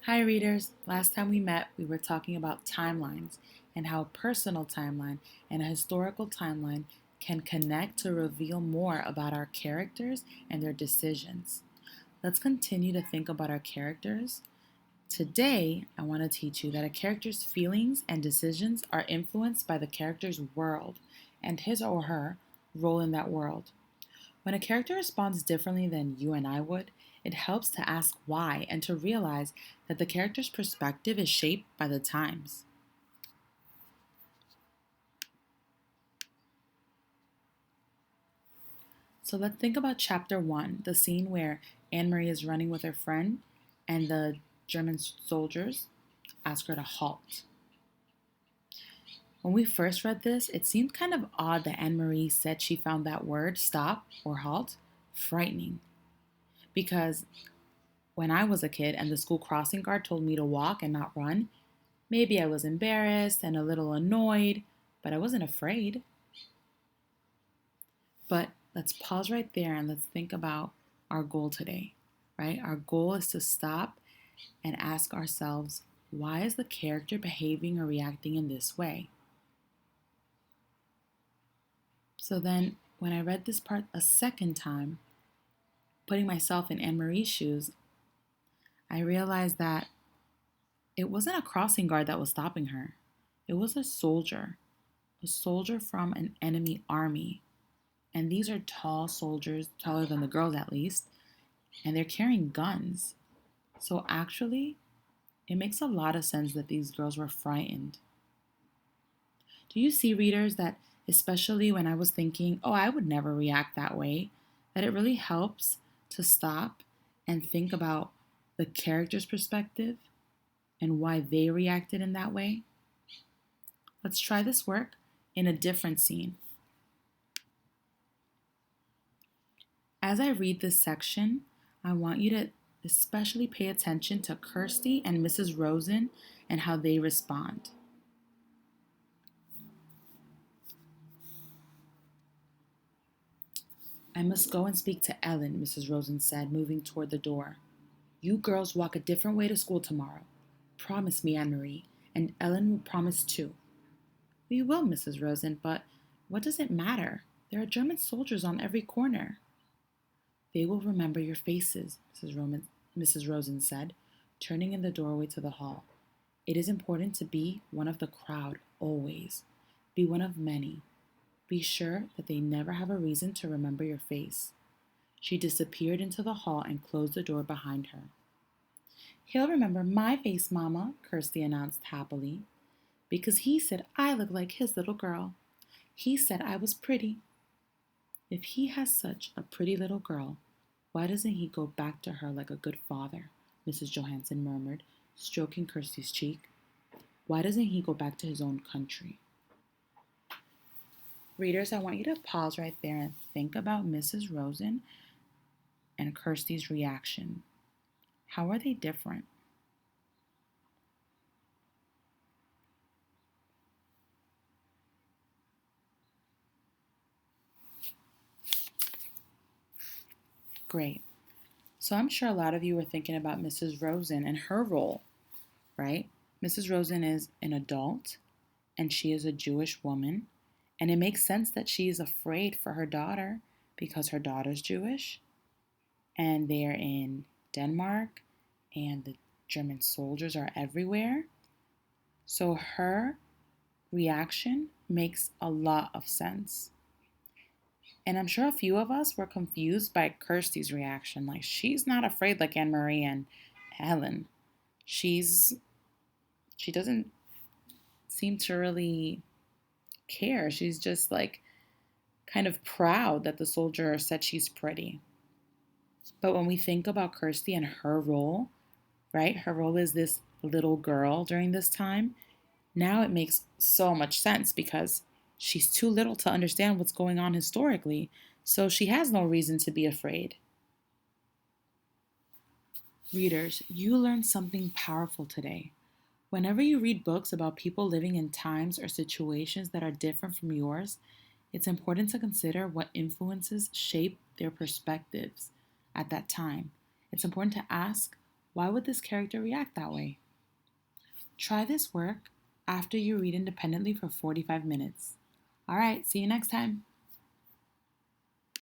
Hi, readers. Last time we met, we were talking about timelines and how a personal timeline and a historical timeline can connect to reveal more about our characters and their decisions. Let's continue to think about our characters. Today, I want to teach you that a character's feelings and decisions are influenced by the character's world and his or her role in that world. When a character responds differently than you and I would, it helps to ask why and to realize that the character's perspective is shaped by the times. So let's think about chapter 1, the scene where Anne Marie is running with her friend and the German soldiers ask her to halt. When we first read this, it seemed kind of odd that Anne Marie said she found that word, stop or halt, frightening. Because when I was a kid and the school crossing guard told me to walk and not run, maybe I was embarrassed and a little annoyed, but I wasn't afraid. But let's pause right there and let's think about our goal today, right? Our goal is to stop and ask ourselves, why is the character behaving or reacting in this way? So then, when I read this part a second time, putting myself in Anne Marie's shoes, I realized that it wasn't a crossing guard that was stopping her. It was a soldier from an enemy army. And these are tall soldiers, taller than the girls at least, and they're carrying guns. So actually, it makes a lot of sense that these girls were frightened. Do you see, readers, that especially when I was thinking, oh, I would never react that way, that it really helps to stop and think about the character's perspective and why they reacted in that way? Let's try this work in a different scene. As I read this section, I want you to especially pay attention to Kirsty and Mrs. Rosen and how they respond. I must go and speak to Ellen, Mrs. Rosen said, moving toward the door. You girls walk a different way to school tomorrow. Promise me, Anne Marie, and Ellen will promise too. We will, Mrs. Rosen, but what does it matter? There are German soldiers on every corner. They will remember your faces, Mrs. Rosen said, turning in the doorway to the hall. It is important to be one of the crowd, always. Be one of many. Be sure that they never have a reason to remember your face. She disappeared into the hall and closed the door behind her. He'll remember my face, Mama, Kirsty announced happily, because he said I look like his little girl. He said I was pretty. If he has such a pretty little girl, why doesn't he go back to her like a good father? Mrs. Johansson murmured, stroking Kirsty's cheek. Why doesn't he go back to his own country? Readers, I want you to pause right there and think about Mrs. Rosen and Kirsty's reaction. How are they different? Great. So I'm sure a lot of you are thinking about Mrs. Rosen and her role, right? Mrs. Rosen is an adult and she is a Jewish woman, and it makes sense that she is afraid for her daughter because her daughter's Jewish and they're in Denmark and the German soldiers are everywhere. So her reaction makes a lot of sense. And I'm sure a few of us were confused by Kirsty's reaction. Like, she's not afraid like Anne Marie and Helen. She's she doesn't seem to really care. She's just like kind of proud that the soldier said she's pretty. But when we think about Kirsty and her role, right? Her role is this little girl during this time. Now it makes so much sense because she's too little to understand what's going on historically, so she has no reason to be afraid. Readers, you learned something powerful today. Whenever you read books about people living in times or situations that are different from yours, it's important to consider what influences shape their perspectives at that time. It's important to ask, Why would this character react that way? Try this work after you read independently for 45 minutes. All right, see you next time.